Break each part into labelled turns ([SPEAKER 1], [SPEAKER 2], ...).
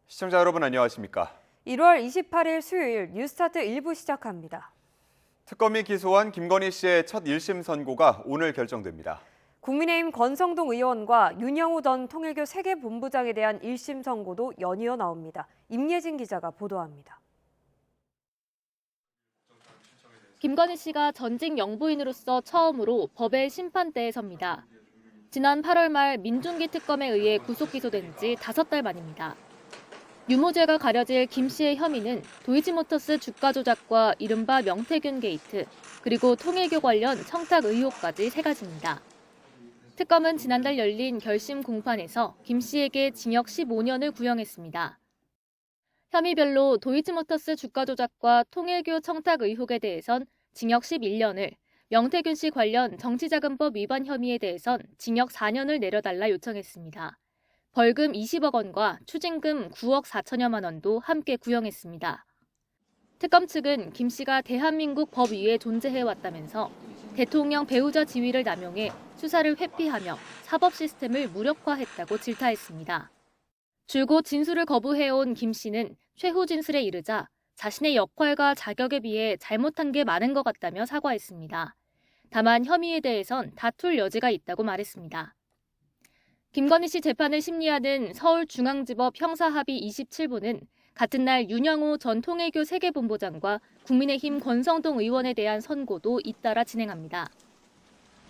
[SPEAKER 1] 시청자 여러분 안녕하십니까?
[SPEAKER 2] 1월 28일 수요일 뉴스타트 1부 시작합니다.
[SPEAKER 1] 특검이 기소한 김건희 씨의 첫 1심 선고가 오늘 결정됩니다.
[SPEAKER 2] 국민의힘 권성동 의원과 윤영호 전 통일교 세계본부장에 대한 1심 선고도 연이어 나옵니다. 임예진 기자가 보도합니다.
[SPEAKER 3] 김건희 씨가 전직 영부인으로서 처음으로 법의 심판대에 섭니다. 지난 8월 말 민중기 특검에 의해 구속 기소된 지 5달 만입니다. 유무죄가 가려질 김 씨의 혐의는 도이치모터스 주가 조작과 이른바 명태균 게이트, 그리고 통일교 관련 청탁 의혹까지 3가지입니다. 특검은 지난달 열린 결심 공판에서 김 씨에게 징역 15년을 구형했습니다. 혐의별로 도이치모터스 주가 조작과 통일교 청탁 의혹에 대해선 징역 11년을, 명태균 씨 관련 정치자금법 위반 혐의에 대해선 징역 4년을 내려달라 요청했습니다. 벌금 20억 원과 추징금 9억 4천여만 원도 함께 구형했습니다. 특검 측은 김 씨가 대한민국 법 위에 존재해왔다면서 대통령 배우자 지위를 남용해 수사를 회피하며 사법 시스템을 무력화했다고 질타했습니다. 줄곧 진술을 거부해온 김 씨는 최후 진술에 이르자 자신의 역할과 자격에 비해 잘못한 게 많은 것 같다며 사과했습니다. 다만 혐의에 대해선 다툴 여지가 있다고 말했습니다. 김건희 씨 재판을 심리하는 서울중앙지법 형사합의 27부는 같은 날 윤영호 전 통일교 세계본부장과 국민의힘 권성동 의원에 대한 선고도 잇따라 진행합니다.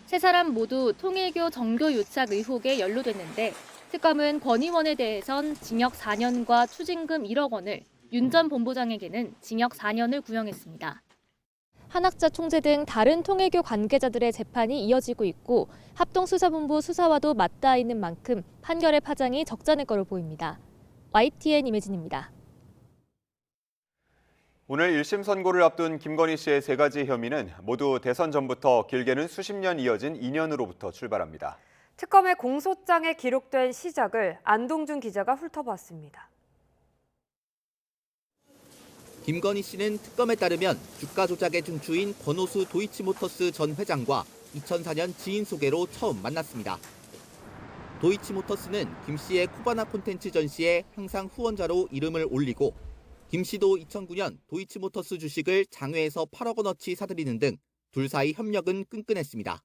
[SPEAKER 3] 세 사람 모두 통일교 정교 유착 의혹에 연루됐는데 특검은 권 의원에 대해선 징역 4년과 추징금 1억 원을, 윤 전 본부장에게는 징역 4년을 구형했습니다. 한학자 총재 등 다른 통일교 관계자들의 재판이 이어지고 있고 합동수사본부 수사와도 맞닿아 있는 만큼 판결의 파장이 적잖을 거로 보입니다. YTN 임혜진입니다.
[SPEAKER 1] 오늘 1심 선고를 앞둔 김건희 씨의 3가지 혐의는 모두 대선 전부터 길게는 수십 년 이어진 인연으로부터 출발합니다.
[SPEAKER 2] 특검의 공소장에 기록된 시작을 안동준 기자가 훑어봤습니다.
[SPEAKER 4] 김건희 씨는 특검에 따르면 주가 조작의 중추인 권오수 도이치모터스 전 회장과 2004년 지인 소개로 처음 만났습니다. 도이치모터스는 김 씨의 코바나 콘텐츠 전시에 항상 후원자로 이름을 올리고 김 씨도 2009년 도이치모터스 주식을 장외에서 8억 원어치 사들이는 등 둘 사이 협력은 끈끈했습니다.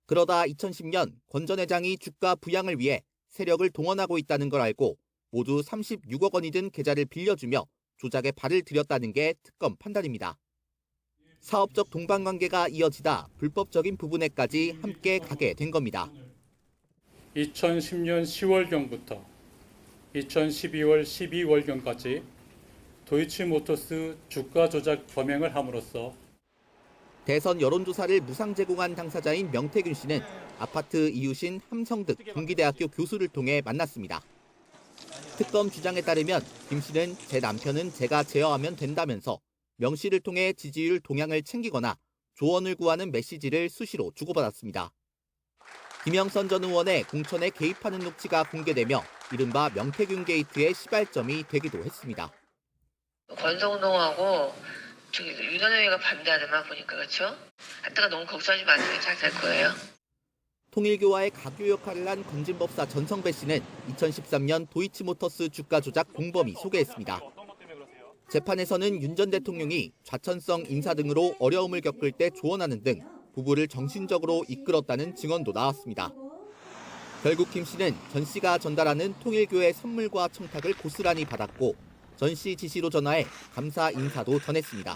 [SPEAKER 4] 그러다 2010년 권 전 회장이 주가 부양을 위해 세력을 동원하고 있다는 걸 알고 모두 36억 원이 든 계좌를 빌려주며 조작에 발을 들였다는 게 특검 판단입니다. 사업적 동반관계가 이어지다 불법적인 부분에까지 함께 가게 된 겁니다.
[SPEAKER 5] 2010년 10월경부터 2012월 12월경까지 도이치모터스 주가 조작 범행을 함으로써
[SPEAKER 4] 대선 여론조사를 무상 제공한 당사자인 명태균 씨는 아파트 이웃인 함성득 동기대학교 교수를 통해 만났습니다. 특검 주장에 따르면 김 씨는 제 남편은 제가 제어하면 된다면서 명 씨를 통해 지지율 동향을 챙기거나 조언을 구하는 메시지를 수시로 주고받았습니다. 김영선 전 의원의 공천에 개입하는 녹취가 공개되며 이른바 명태균 게이트의 시발점이 되기도 했습니다.
[SPEAKER 6] 권성동하고 윤원영이가 반대하더만 보니까 그렇죠? 하다가 너무 걱정하지 마세요. 잘 될 거예요.
[SPEAKER 4] 통일교와의 가교 역할을 한 건진법사 전성배 씨는 2013년 도이치모터스 주가 조작 공범이 소개했습니다. 재판에서는 윤 전 대통령이 좌천성 인사 등으로 어려움을 겪을 때 조언하는 등 부부를 정신적으로 이끌었다는 증언도 나왔습니다. 결국 김 씨는 전 씨가 전달하는 통일교의 선물과 청탁을 고스란히 받았고 전 씨 지시로 전화해 감사 인사도 전했습니다.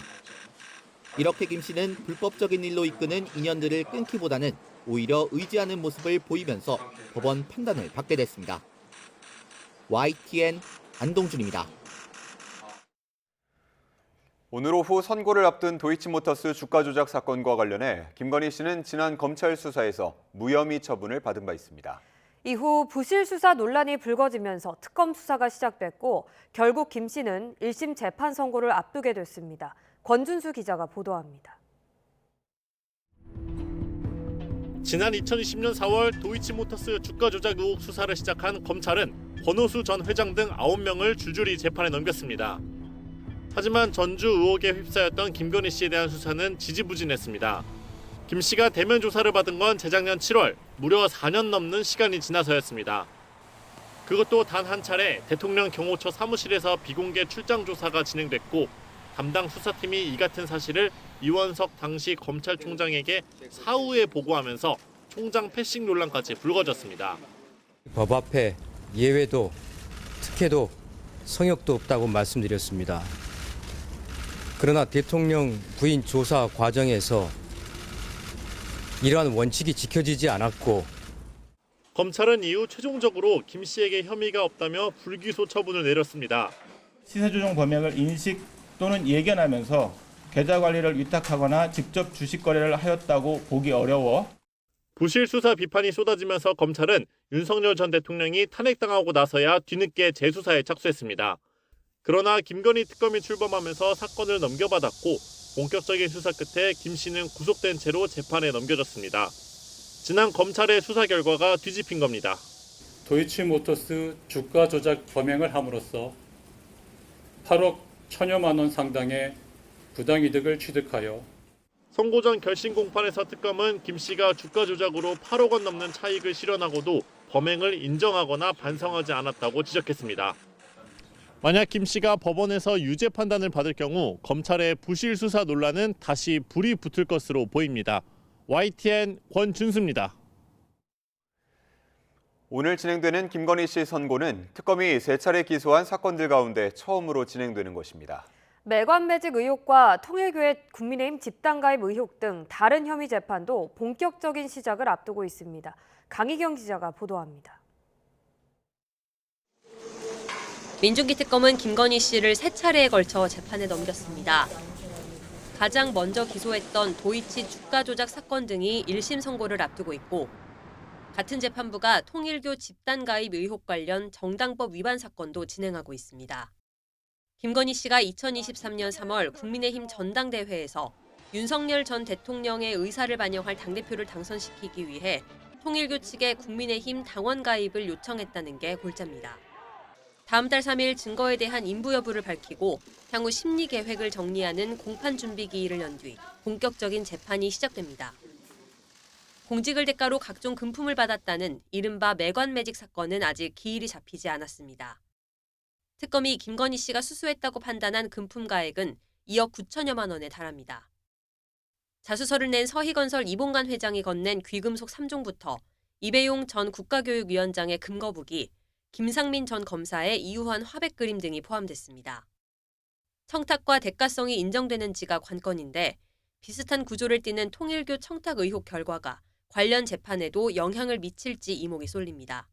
[SPEAKER 4] 이렇게 김 씨는 불법적인 일로 이끄는 인연들을 끊기보다는 오히려 의지하는 모습을 보이면서 법원 판단을 받게 됐습니다. YTN 안동준입니다.
[SPEAKER 1] 오늘 오후 선고를 앞둔 도이치모터스 주가 조작 사건과 관련해 김건희 씨는 지난 검찰 수사에서 무혐의 처분을 받은 바 있습니다.
[SPEAKER 2] 이후 부실 수사 논란이 불거지면서 특검 수사가 시작됐고 결국 김 씨는 1심 재판 선고를 앞두게 됐습니다. 권준수 기자가 보도합니다.
[SPEAKER 7] 지난 2020년 4월 도이치모터스 주가 조작 의혹 수사를 시작한 검찰은 권오수 전 회장 등 9명을 줄줄이 재판에 넘겼습니다. 하지만 전주 의혹에 휩싸였던 김건희 씨에 대한 수사는 지지부진했습니다. 김 씨가 대면 조사를 받은 건 재작년 7월, 무려 4년 넘는 시간이 지나서였습니다. 그것도 단 한 차례 대통령 경호처 사무실에서 비공개 출장 조사가 진행됐고 담당 수사팀이 이 같은 사실을 이원석 당시 검찰총장에게 사후에 보고하면서 총장 패싱 논란까지 불거졌습니다.
[SPEAKER 8] 법 앞에 예외도 특혜도 성역도 없다고 말씀드렸습니다. 그러나 대통령 부인 조사 과정에서 이러한 원칙이 지켜지지 않았고
[SPEAKER 7] 검찰은 이후 최종적으로 김 씨에게 혐의가 없다며 불기소 처분을 내렸습니다.
[SPEAKER 9] 시세조정 범행을 인식 또는 예견하면서 계좌 관리를 위탁하거나 직접 주식 거래를 하였다고 보기 어려워
[SPEAKER 7] 부실 수사 비판이 쏟아지면서 검찰은 윤석열 전 대통령이 탄핵당하고 나서야 뒤늦게 재수사에 착수했습니다. 그러나 김건희 특검이 출범하면서 사건을 넘겨받았고 본격적인 수사 끝에 김 씨는 구속된 채로 재판에 넘겨졌습니다. 지난 검찰의 수사 결과가 뒤집힌 겁니다.
[SPEAKER 5] 도이치모터스 주가 조작 범행을 함으로써 8억 1천여만 원 상당의 부당이득을 취득하여
[SPEAKER 7] 선고 전 결심 공판에서 특검은 김 씨가 주가 조작으로 8억 원 넘는 차익을 실현하고도 범행을 인정하거나 반성하지 않았다고 지적했습니다. 만약 김 씨가 법원에서 유죄 판단을 받을 경우 검찰의 부실 수사 논란은 다시 불이 붙을 것으로 보입니다. YTN 권준수입니다.
[SPEAKER 1] 오늘 진행되는 김건희 씨 선고는 특검이 3차례 기소한 사건들 가운데 처음으로 진행되는 것입니다.
[SPEAKER 2] 매관매직 의혹과 통일교의 국민의힘 집단가입 의혹 등 다른 혐의 재판도 본격적인 시작을 앞두고 있습니다. 강희경 기자가 보도합니다.
[SPEAKER 10] 민중기 특검은 김건희 씨를 3차례에 걸쳐 재판에 넘겼습니다. 가장 먼저 기소했던 도이치 주가 조작 사건 등이 1심 선고를 앞두고 있고 같은 재판부가 통일교 집단 가입 의혹 관련 정당법 위반 사건도 진행하고 있습니다. 김건희 씨가 2023년 3월 국민의힘 전당대회에서 윤석열 전 대통령의 의사를 반영할 당대표를 당선시키기 위해 통일교 측에 국민의힘 당원 가입을 요청했다는 게 골자입니다. 다음 달 3일 증거에 대한 인부 여부를 밝히고 향후 심리 계획을 정리하는 공판 준비 기일을 연 뒤 본격적인 재판이 시작됩니다. 공직을 대가로 각종 금품을 받았다는 이른바 매관매직 사건은 아직 기일이 잡히지 않았습니다. 특검이 김건희 씨가 수수했다고 판단한 금품 가액은 2억 9천여만 원에 달합니다. 자수서를 낸 서희건설 이봉관 회장이 건넨 귀금속 3종부터 이배용 전 국가교육위원장의 금거북이, 김상민 전 검사의 이유한 화백 그림 등이 포함됐습니다. 청탁과 대가성이 인정되는지가 관건인데 비슷한 구조를 띠는 통일교 청탁 의혹 결과가 관련 재판에도 영향을 미칠지 이목이 쏠립니다.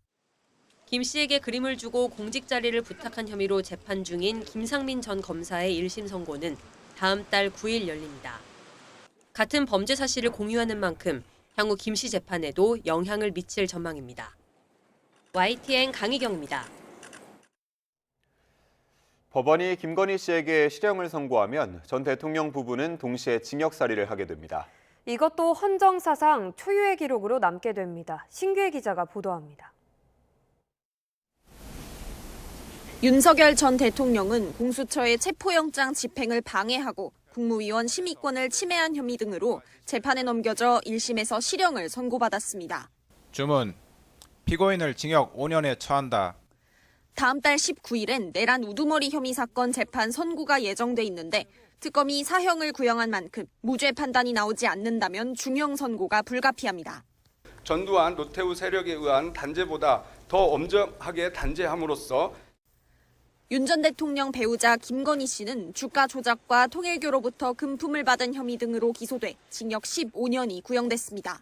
[SPEAKER 10] 김 씨에게 그림을 주고 공직 자리를 부탁한 혐의로 재판 중인 김상민 전 검사의 1심 선고는 다음 달 9일 열립니다. 같은 범죄 사실을 공유하는 만큼 향후 김 씨 재판에도 영향을 미칠 전망입니다. YTN 강희경입니다.
[SPEAKER 1] 법원이 김건희 씨에게 실형을 선고하면 전 대통령 부부는 동시에 징역살이를 하게 됩니다.
[SPEAKER 2] 이것도 헌정사상 초유의 기록으로 남게 됩니다. 신규혜 기자가 보도합니다.
[SPEAKER 11] 윤석열 전 대통령은 공수처의 체포영장 집행을 방해하고 국무위원 심의권을 침해한 혐의 등으로 재판에 넘겨져 1심에서 실형을 선고받았습니다.
[SPEAKER 12] 주문, 피고인을 징역 5년에 처한다.
[SPEAKER 11] 다음 달 19일엔 내란 우두머리 혐의 사건 재판 선고가 예정돼 있는데 특검이 사형을 구형한 만큼 무죄 판단이 나오지 않는다면 중형 선고가 불가피합니다.
[SPEAKER 13] 전두환 노태우 세력에 의한 단죄보다 더 엄정하게 단죄함으로써
[SPEAKER 11] 윤 전 대통령 배우자 김건희 씨는 주가 조작과 통일교로부터 금품을 받은 혐의 등으로 기소돼 징역 15년이 구형됐습니다.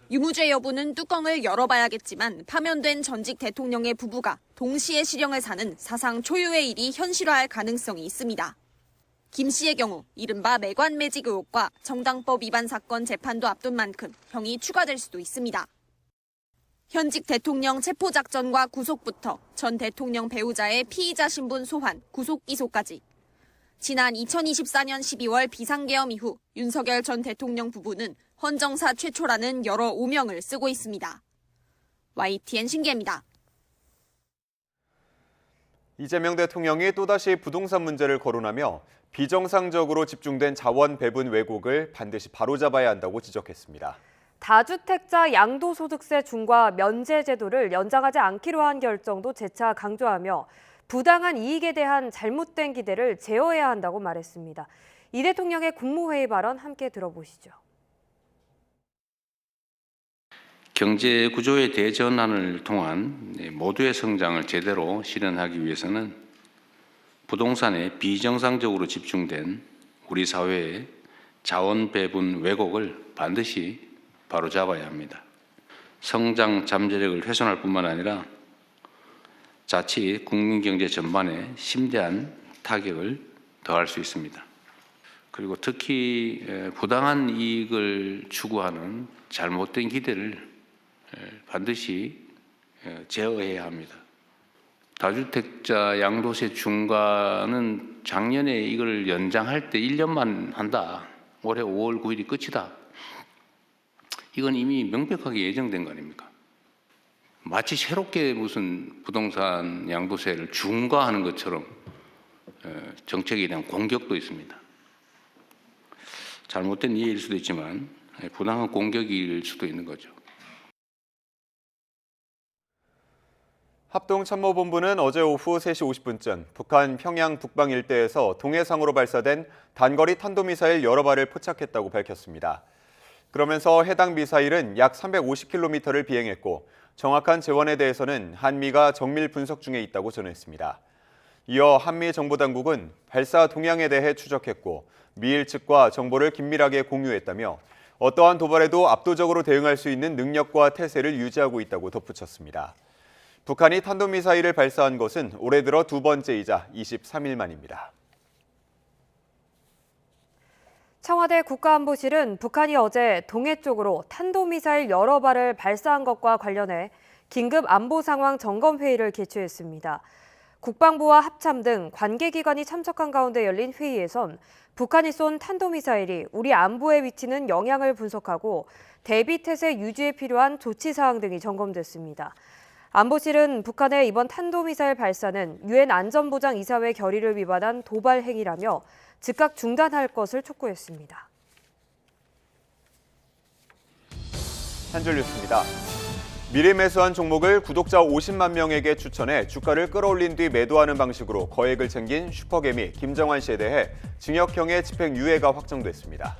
[SPEAKER 11] 유무죄 여부는 뚜껑을 열어봐야겠지만 파면된 전직 대통령의 부부가 동시에 실형을 사는 사상 초유의 일이 현실화할 가능성이 있습니다. 김 씨의 경우 이른바 매관매직 의혹과 정당법 위반 사건 재판도 앞둔 만큼 형이 추가될 수도 있습니다. 현직 대통령 체포작전과 구속부터 전 대통령 배우자의 피의자 신분 소환, 구속 기소까지. 지난 2024년 12월 비상계엄 이후 윤석열 전 대통령 부부는 헌정사 최초라는 여러 오명을 쓰고 있습니다. YTN 신기입니다.
[SPEAKER 1] 이재명 대통령이 또다시 부동산 문제를 거론하며 비정상적으로 집중된 자원 배분 왜곡을 반드시 바로잡아야 한다고 지적했습니다.
[SPEAKER 2] 다주택자 양도소득세 중과 면제 제도를 연장하지 않기로 한 결정도 재차 강조하며 부당한 이익에 대한 잘못된 기대를 제어해야 한다고 말했습니다. 이 대통령의 국무회의 발언 함께 들어보시죠.
[SPEAKER 14] 경제 구조의 대전환을 통한 모두의 성장을 제대로 실현하기 위해서는 부동산에 비정상적으로 집중된 우리 사회의 자원 배분 왜곡을 반드시 바로잡아야 합니다. 성장 잠재력을 훼손할 뿐만 아니라 자칫 국민 경제 전반에 심대한 타격을 더할 수 있습니다. 그리고 특히 부당한 이익을 추구하는 잘못된 기대를 반드시 제어해야 합니다. 다주택자 양도세 중과는 작년에 이걸 연장할 때 1년만 한다. 올해 5월 9일이 끝이다. 이건 이미 명백하게 예정된 거 아닙니까? 마치 새롭게 무슨 부동산 양도세를 중과하는 것처럼 정책에 대한 공격도 있습니다. 잘못된 이해일 수도 있지만 부당한 공격일 수도 있는 거죠.
[SPEAKER 1] 합동참모본부는 어제 오후 3시 50분쯤 북한 평양 북방 일대에서 동해상으로 발사된 단거리 탄도미사일 여러 발을 포착했다고 밝혔습니다. 그러면서 해당 미사일은 약 350km를 비행했고 정확한 재원에 대해서는 한미가 정밀 분석 중에 있다고 전했습니다. 이어 한미 정보당국은 발사 동향에 대해 추적했고 미일 측과 정보를 긴밀하게 공유했다며 어떠한 도발에도 압도적으로 대응할 수 있는 능력과 태세를 유지하고 있다고 덧붙였습니다. 북한이 탄도미사일을 발사한 것은 올해 들어 두 번째이자 23일 만입니다.
[SPEAKER 2] 청와대 국가안보실은 북한이 어제 동해 쪽으로 탄도미사일 여러 발을 발사한 것과 관련해 긴급 안보 상황 점검 회의를 개최했습니다. 국방부와 합참 등 관계기관이 참석한 가운데 열린 회의에선 북한이 쏜 탄도미사일이 우리 안보에 미치는 영향을 분석하고 대비 태세 유지에 필요한 조치 사항 등이 점검됐습니다. 안보실은 북한의 이번 탄도미사일 발사는 유엔 안전보장이사회 결의를 위반한 도발 행위라며 즉각 중단할 것을 촉구했습니다.
[SPEAKER 1] 한 줄 뉴스입니다. 미리 매수한 종목을 구독자 50만 명에게 추천해 주가를 끌어올린 뒤 매도하는 방식으로 거액을 챙긴 슈퍼개미 김정환 씨에 대해 징역형의 집행유예가 확정됐습니다.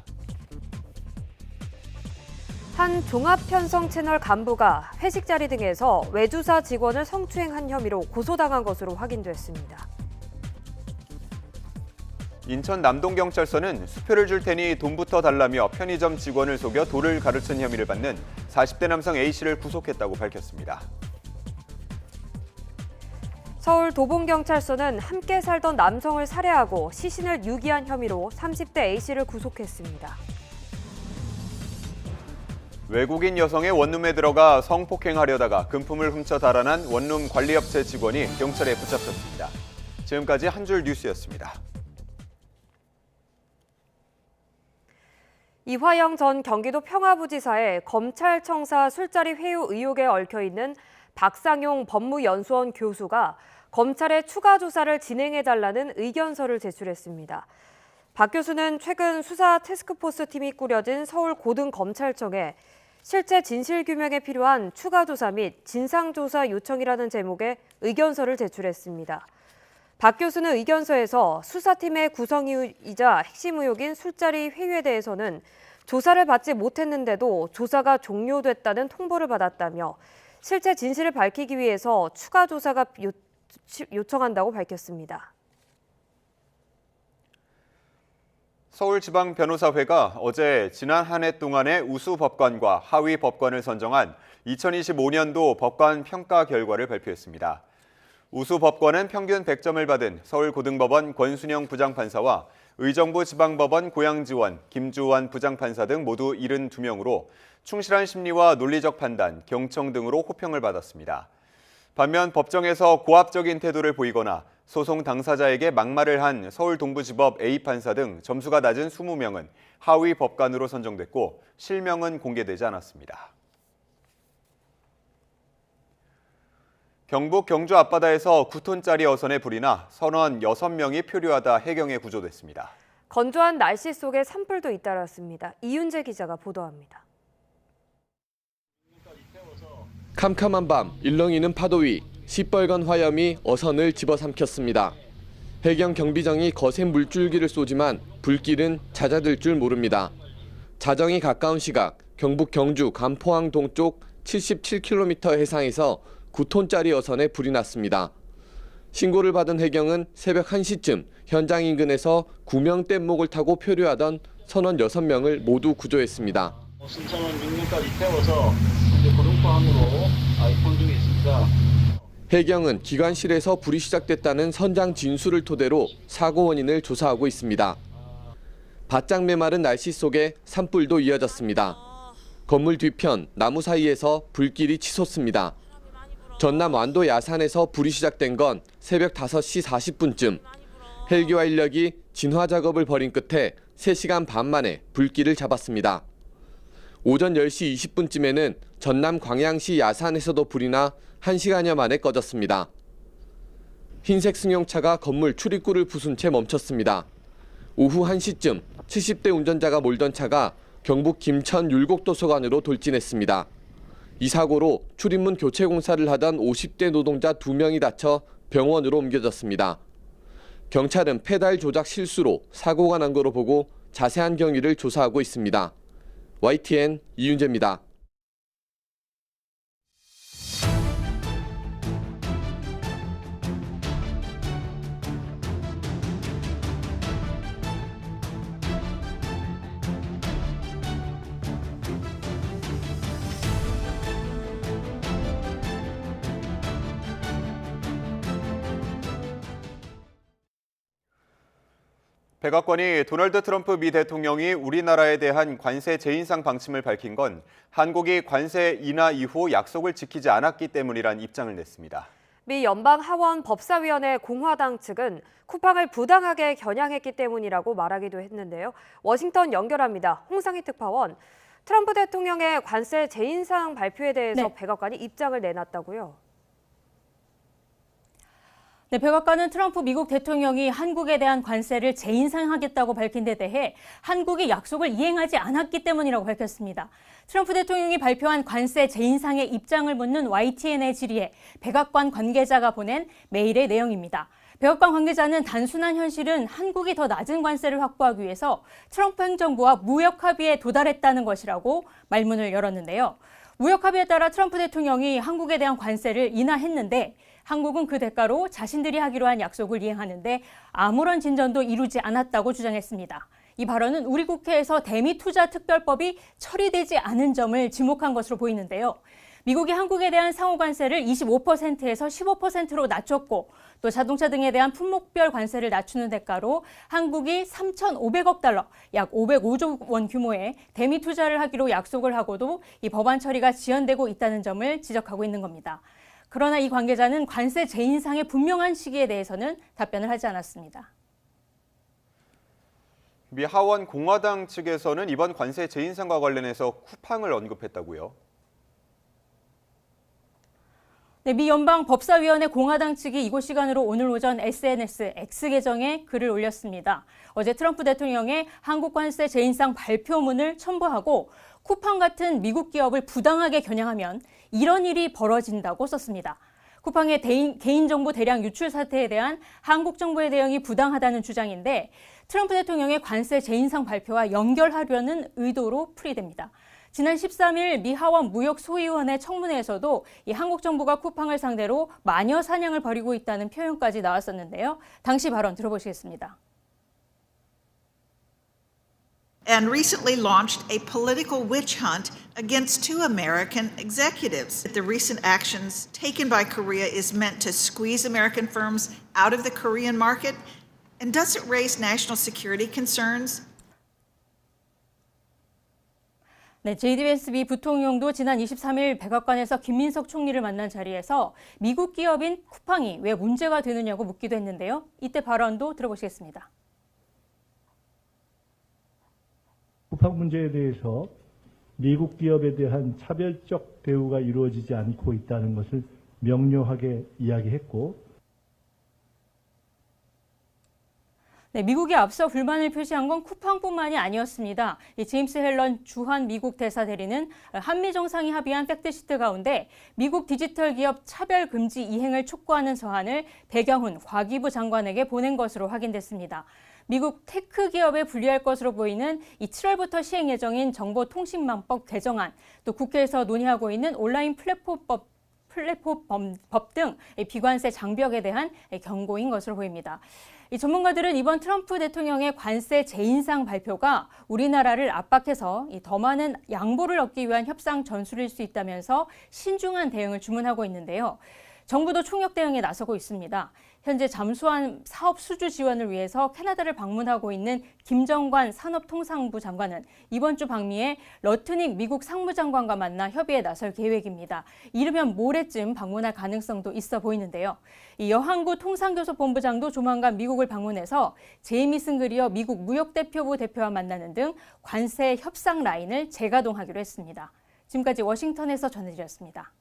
[SPEAKER 2] 한 종합편성 채널 간부가 회식 자리 등에서 외주사 직원을 성추행한 혐의로 고소당한 것으로 확인됐습니다.
[SPEAKER 1] 인천 남동경찰서는 수표를 줄 테니 돈부터 달라며 편의점 직원을 속여 도를 가르친 혐의를 받는 40대 남성 A씨를 구속했다고 밝혔습니다.
[SPEAKER 2] 서울 도봉경찰서는 함께 살던 남성을 살해하고 시신을 유기한 혐의로 30대 A씨를 구속했습니다.
[SPEAKER 1] 외국인 여성의 원룸에 들어가 성폭행하려다가 금품을 훔쳐 달아난 원룸 관리업체 직원이 경찰에 붙잡혔습니다. 지금까지 한 줄 뉴스였습니다.
[SPEAKER 2] 이화영 전 경기도 평화부지사의 검찰청사 술자리 회유 의혹에 얽혀있는 박상용 법무연수원 교수가 검찰에 추가 조사를 진행해달라는 의견서를 제출했습니다. 박 교수는 최근 수사 태스크포스 팀이 꾸려진 서울고등검찰청에 실제 진실규명에 필요한 추가 조사 및 진상조사 요청이라는 제목의 의견서를 제출했습니다. 박 교수는 의견서에서 수사팀의 구성이자 핵심 의혹인 술자리 회유에 대해서는 조사를 받지 못했는데도 조사가 종료됐다는 통보를 받았다며 실제 진실을 밝히기 위해서 추가 조사가 요청한다고 밝혔습니다.
[SPEAKER 1] 서울지방변호사회가 어제 지난 한 해 동안의 우수 법관과 하위 법관을 선정한 2025년도 법관 평가 결과를 발표했습니다. 우수 법관은 평균 100점을 받은 서울고등법원 권순영 부장판사와 의정부 지방법원 고양지원, 김주환 부장판사 등 모두 72명으로 충실한 심리와 논리적 판단, 경청 등으로 호평을 받았습니다. 반면 법정에서 고압적인 태도를 보이거나 소송 당사자에게 막말을 한 서울동부지법 A판사 등 점수가 낮은 20명은 하위 법관으로 선정됐고 실명은 공개되지 않았습니다. 경북 경주 앞바다에서 9톤짜리 어선에 불이 나 선원 6명이 표류하다 해경에 구조됐습니다.
[SPEAKER 2] 건조한 날씨 속에 산불도 잇따랐습니다. 이윤재 기자가 보도합니다.
[SPEAKER 15] 캄캄한 밤 일렁이는 파도 위 시뻘건 화염이 어선을 집어삼켰습니다. 해경 경비정이 거센 물줄기를 쏘지만 불길은 잦아들 줄 모릅니다. 자정이 가까운 시각 경북 경주 간포항 동쪽 77km 해상에서 9톤짜리 어선에 불이 났습니다. 신고를 받은 해경은 새벽 1시쯤 현장 인근에서 구명 뗏목을 타고 표류하던 선원 6명을 모두 구조했습니다.
[SPEAKER 16] 순천은 6명까지 태워서 현재 고등포항으로 이동 중에 있습니다.
[SPEAKER 15] 해경은 기관실에서 불이 시작됐다는 선장 진술을 토대로 사고 원인을 조사하고 있습니다. 바짝 메마른 날씨 속에 산불도 이어졌습니다. 건물 뒤편 나무 사이에서 불길이 치솟습니다. 전남 완도 야산에서 불이 시작된 건 새벽 5시 40분쯤. 헬기와 인력이 진화 작업을 벌인 끝에 3시간 반 만에 불길을 잡았습니다. 오전 10시 20분쯤에는 전남 광양시 야산에서도 불이 나 1시간여 만에 꺼졌습니다. 흰색 승용차가 건물 출입구를 부순 채 멈췄습니다. 오후 1시쯤 70대 운전자가 몰던 차가 경북 김천 율곡도서관으로 돌진했습니다. 이 사고로 출입문 교체 공사를 하던 50대 노동자 2명이 다쳐 병원으로 옮겨졌습니다. 경찰은 페달 조작 실수로 사고가 난 거로 보고 자세한 경위를 조사하고 있습니다. YTN 이윤재입니다.
[SPEAKER 1] 백악관이 도널드 트럼프 미 대통령이 우리나라에 대한 관세 재인상 방침을 밝힌 건 한국이 관세 인하 이후 약속을 지키지 않았기 때문이란 입장을 냈습니다.
[SPEAKER 2] 미 연방하원 법사위원회 공화당 측은 쿠팡을 부당하게 겨냥했기 때문이라고 말하기도 했는데요. 워싱턴 연결합니다. 홍상희 특파원. 트럼프 대통령의 관세 재인상 발표에 대해서 백악관이 입장을 내놨다고요?
[SPEAKER 17] 네, 백악관은 트럼프 미국 대통령이 한국에 대한 관세를 재인상하겠다고 밝힌 데 대해 한국이 약속을 이행하지 않았기 때문이라고 밝혔습니다. 트럼프 대통령이 발표한 관세 재인상의 입장을 묻는 YTN의 질의에 백악관 관계자가 보낸 메일의 내용입니다. 백악관 관계자는 단순한 현실은 한국이 더 낮은 관세를 확보하기 위해서 트럼프 행정부와 무역 합의에 도달했다는 것이라고 말문을 열었는데요. 무역 합의에 따라 트럼프 대통령이 한국에 대한 관세를 인하했는데 한국은 그 대가로 자신들이 하기로 한 약속을 이행하는데 아무런 진전도 이루지 않았다고 주장했습니다. 이 발언은 우리 국회에서 대미투자특별법이 처리되지 않은 점을 지목한 것으로 보이는데요. 미국이 한국에 대한 상호관세를 25%에서 15%로 낮췄고 또 자동차 등에 대한 품목별 관세를 낮추는 대가로 한국이 3,500억 달러, 약 505조 원 규모의 대미투자를 하기로 약속을 하고도 이 법안 처리가 지연되고 있다는 점을 지적하고 있는 겁니다. 그러나 이 관계자는 관세 재인상의 분명한 시기에 대해서는 답변을 하지 않았습니다.
[SPEAKER 1] 미 하원 공화당 측에서는 이번 관세 재인상과 관련해서 쿠팡을 언급했다고요?
[SPEAKER 17] 네, 미 연방 법사위원회 공화당 측이 이곳 시간으로 오늘 오전 SNS X 계정에 글을 올렸습니다. 어제 트럼프 대통령의 한국 관세 재인상 발표문을 첨부하고 쿠팡 같은 미국 기업을 부당하게 겨냥하면 이런 일이 벌어진다고 썼습니다. 쿠팡의 개인정보 대량 유출 사태에 대한 한국 정부의 대응이 부당하다는 주장인데 트럼프 대통령의 관세 재인상 발표와 연결하려는 의도로 풀이됩니다. 지난 13일 미 하원 무역소위원회 청문회에서도 이 한국 정부가 쿠팡을 상대로 마녀 사냥을 벌이고 있다는 표현까지 나왔었는데요. 당시 발언 들어보시겠습니다.
[SPEAKER 18] And recently launched a political witch hunt against two American executives. The recent actions taken by Korea is meant to squeeze American firms out of the Korean market. And does it raise national security concerns?
[SPEAKER 17] 네, JDSB 부통령도 지난 23일 백악관에서 김민석 총리를 만난 자리에서 미국 기업인 쿠팡이 왜 문제가 되느냐고 묻기도 했는데요. 이때 발언도 들어보시겠습니다.
[SPEAKER 19] 쿠팡 문제에 대해서 미국 기업에 대한 차별적 대우가 이루어지지 않고 있다는 것을 명료하게 이야기했고
[SPEAKER 17] 네, 미국이 앞서 불만을 표시한 건 쿠팡뿐만이 아니었습니다. 이 제임스 헬런 주한 미국 대사 대리는 한미 정상이 합의한 팩트시트 가운데 미국 디지털 기업 차별 금지 이행을 촉구하는 서한을 배경훈 과기부 장관에게 보낸 것으로 확인됐습니다. 미국 테크 기업에 분리할 것으로 보이는 이 7월부터 시행 예정인 정보통신망법 개정안, 또 국회에서 논의하고 있는 온라인 플랫폼법 등 비관세 장벽에 대한 경고인 것으로 보입니다. 이 전문가들은 이번 트럼프 대통령의 관세 재인상 발표가 우리나라를 압박해서 더 많은 양보를 얻기 위한 협상 전술일 수 있다면서 신중한 대응을 주문하고 있는데요. 정부도 총력 대응에 나서고 있습니다. 현재 잠수한 사업 수주 지원을 위해서 캐나다를 방문하고 있는 김정관 산업통상부 장관은 이번 주 방미에 러트닉 미국 상무장관과 만나 협의에 나설 계획입니다. 이르면 모레쯤 방문할 가능성도 있어 보이는데요. 이 여항구 통상교섭본부장도 조만간 미국을 방문해서 제이미슨 그리어 미국 무역대표부 대표와 만나는 등 관세 협상 라인을 재가동하기로 했습니다. 지금까지 워싱턴에서 전해드렸습니다.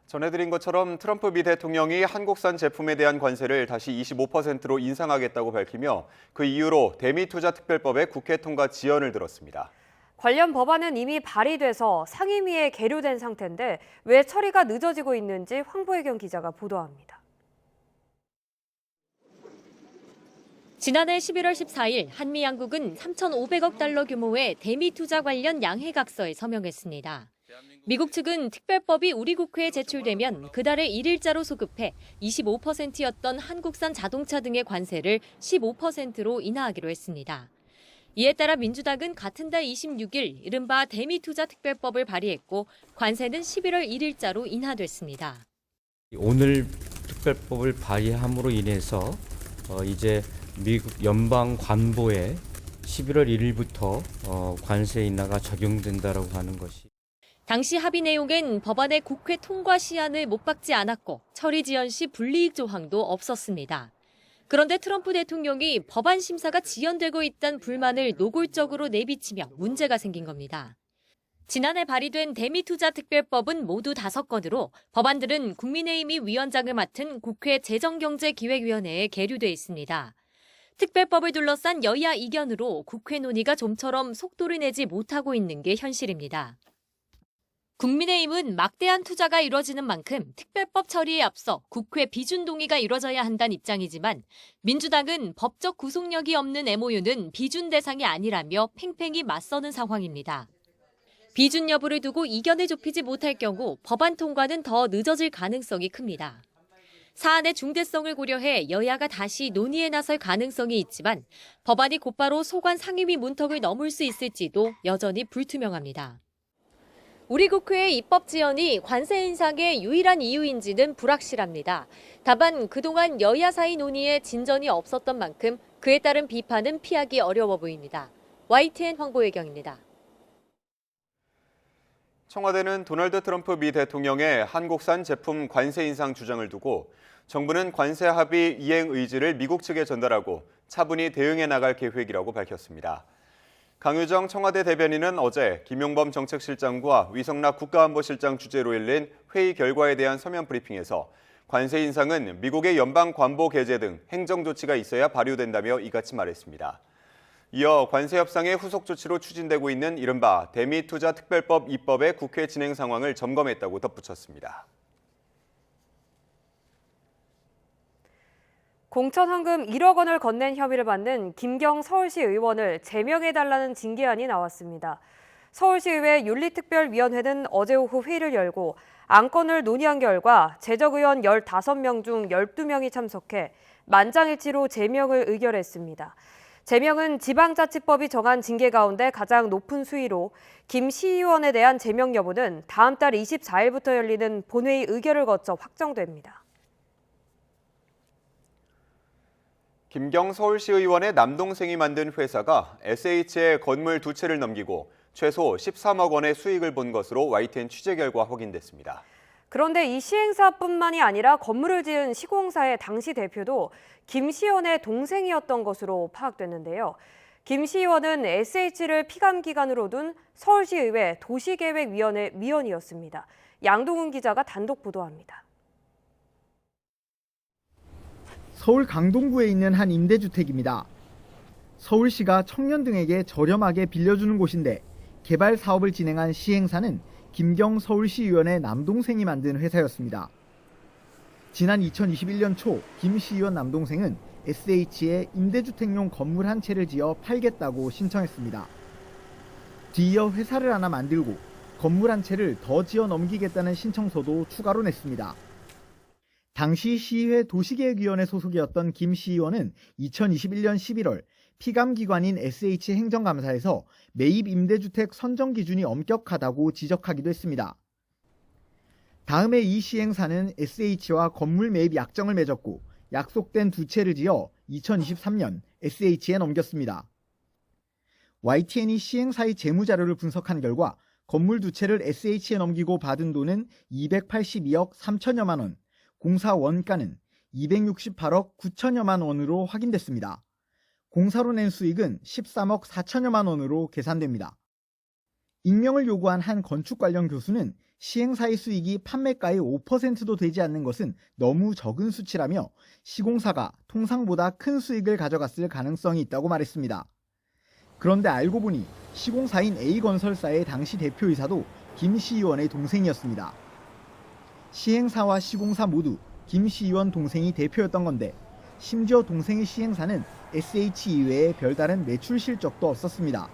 [SPEAKER 1] 전해드린 것처럼 트럼프 미 대통령이 한국산 제품에 대한 관세를 다시 25%로 인상하겠다고 밝히며 그 이유로 대미투자특별법의 국회 통과 지연을 들었습니다.
[SPEAKER 2] 관련 법안은 이미 발의돼서 상임위에 계류된 상태인데 왜 처리가 늦어지고 있는지 황보혜경 기자가 보도합니다.
[SPEAKER 3] 지난해 11월 14일 한미 양국은 3,500억 달러 규모의 대미투자 관련 양해각서에 서명했습니다. 미국 측은 특별법이 우리 국회에 제출되면 그달에 1일자로 소급해 25%였던 한국산 자동차 등의 관세를 15%로 인하하기로 했습니다. 이에 따라 민주당은 같은 달 26일 이른바 대미투자 특별법을 발의했고 관세는 11월 1일자로 인하됐습니다.
[SPEAKER 8] 오늘 특별법을 발의함으로 인해서 이제 미국 연방 관보에 11월 1일부터 관세 인하가 적용된다라고 하는 것이.
[SPEAKER 3] 당시 합의 내용엔 법안의 국회 통과 시한을 못 박지 않았고 처리 지연 시 불이익 조항도 없었습니다. 그런데 트럼프 대통령이 법안 심사가 지연되고 있다는 불만을 노골적으로 내비치며 문제가 생긴 겁니다. 지난해 발의된 대미투자특별법은 모두 5건으로 법안들은 국민의힘이 위원장을 맡은 국회 재정경제기획위원회에 계류돼 있습니다. 특별법을 둘러싼 여야 이견으로 국회 논의가 좀처럼 속도를 내지 못하고 있는 게 현실입니다. 국민의힘은 막대한 투자가 이뤄지는 만큼 특별법 처리에 앞서 국회 비준 동의가 이뤄져야 한다는 입장이지만 민주당은 법적 구속력이 없는 MOU는 비준 대상이 아니라며 팽팽히 맞서는 상황입니다. 비준 여부를 두고 이견을 좁히지 못할 경우 법안 통과는 더 늦어질 가능성이 큽니다. 사안의 중대성을 고려해 여야가 다시 논의에 나설 가능성이 있지만 법안이 곧바로 소관 상임위 문턱을 넘을 수 있을지도 여전히 불투명합니다. 우리 국회의 입법 지연이 관세 인상의 유일한 이유인지는 불확실합니다. 다만 그동안 여야 사이 논의에 진전이 없었던 만큼 그에 따른 비판은 피하기 어려워 보입니다. YTN 황보혜경입니다.
[SPEAKER 1] 청와대는 도널드 트럼프 미 대통령의 한국산 제품 관세 인상 주장을 두고 정부는 관세 합의 이행 의지를 미국 측에 전달하고 차분히 대응해 나갈 계획이라고 밝혔습니다. 강유정 청와대 대변인은 어제 김용범 정책실장과 위성락 국가안보실장 주재로 열린 회의 결과에 대한 서면 브리핑에서 관세 인상은 미국의 연방 관보 개제 등 행정 조치가 있어야 발효된다며 이같이 말했습니다. 이어 관세 협상의 후속 조치로 추진되고 있는 이른바 대미투자특별법 입법의 국회 진행 상황을 점검했다고 덧붙였습니다.
[SPEAKER 2] 공천 헌금 1억 원을 건넨 혐의를 받는 김경 서울시 의원을 제명해달라는 징계안이 나왔습니다. 서울시의회 윤리특별위원회는 어제 오후 회의를 열고 안건을 논의한 결과 재적의원 15명 중 12명이 참석해 만장일치로 제명을 의결했습니다. 제명은 지방자치법이 정한 징계 가운데 가장 높은 수위로 김 시의원에 대한 제명 여부는 다음 달 24일부터 열리는 본회의 의결을 거쳐 확정됩니다.
[SPEAKER 1] 김경 서울시 의원의 남동생이 만든 회사가 SH에 건물 2채를 넘기고 최소 13억 원의 수익을 본 것으로 YTN 취재 결과 확인됐습니다.
[SPEAKER 2] 그런데 이 시행사뿐만이 아니라 건물을 지은 시공사의 당시 대표도 김 시의원의 동생이었던 것으로 파악됐는데요. 김 시의원은 SH를 피감기관으로 둔 서울시의회 도시계획위원회 위원이었습니다. 양동훈 기자가 단독 보도합니다.
[SPEAKER 20] 서울 강동구에 있는 한 임대주택입니다. 서울시가 청년 등에게 저렴하게 빌려주는 곳인데 개발 사업을 진행한 시행사는 김경 서울시의원의 남동생이 만든 회사였습니다. 지난 2021년 초 김 시의원 남동생은 SH에 임대주택용 건물 한 채를 지어 팔겠다고 신청했습니다. 뒤이어 회사를 하나 만들고 건물 한 채를 더 지어 넘기겠다는 신청서도 추가로 냈습니다. 당시 시의회 도시계획위원회 소속이었던 김 시의원은 2021년 11월 피감기관인 SH 행정감사에서 매입 임대주택 선정 기준이 엄격하다고 지적하기도 했습니다. 다음에 이 시행사는 SH와 건물 매입 약정을 맺었고 약속된 두 채를 지어 2023년 SH에 넘겼습니다. YTN이 시행사의 재무자료를 분석한 결과 건물 두 채를 SH에 넘기고 받은 돈은 282억 3천여만 원, 공사 원가는 268억 9천여만 원으로 확인됐습니다. 공사로 낸 수익은 13억 4천여만 원으로 계산됩니다. 익명을 요구한 한 건축 관련 교수는 시행사의 수익이 판매가의 5%도 되지 않는 것은 너무 적은 수치라며 시공사가 통상보다 큰 수익을 가져갔을 가능성이 있다고 말했습니다. 그런데 알고 보니 시공사인 A건설사의 당시 대표이사도 김 시의원의 동생이었습니다. 시행사와 시공사 모두 김 시의원 동생이 대표였던 건데 심지어 동생의 시행사는 SH 이외에 별다른 매출 실적도 없었습니다.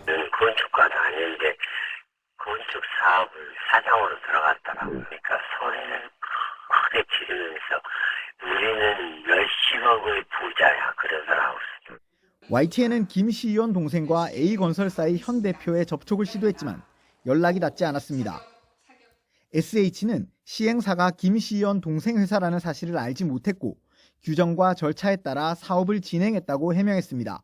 [SPEAKER 21] 건축가도 아닌데 건축 사업을 사장으로 들어갔더라고. 그러니까 손해를 크게 치르면서 우리는 몇십억의 부자야 그러더라고.
[SPEAKER 20] YTN은 김 시의원 동생과 A건설사의 현 대표에 접촉을 시도했지만 연락이 닿지 않았습니다. SH는 시행사가 김 시의원 동생 회사라는 사실을 알지 못했고 규정과 절차에 따라 사업을 진행했다고 해명했습니다.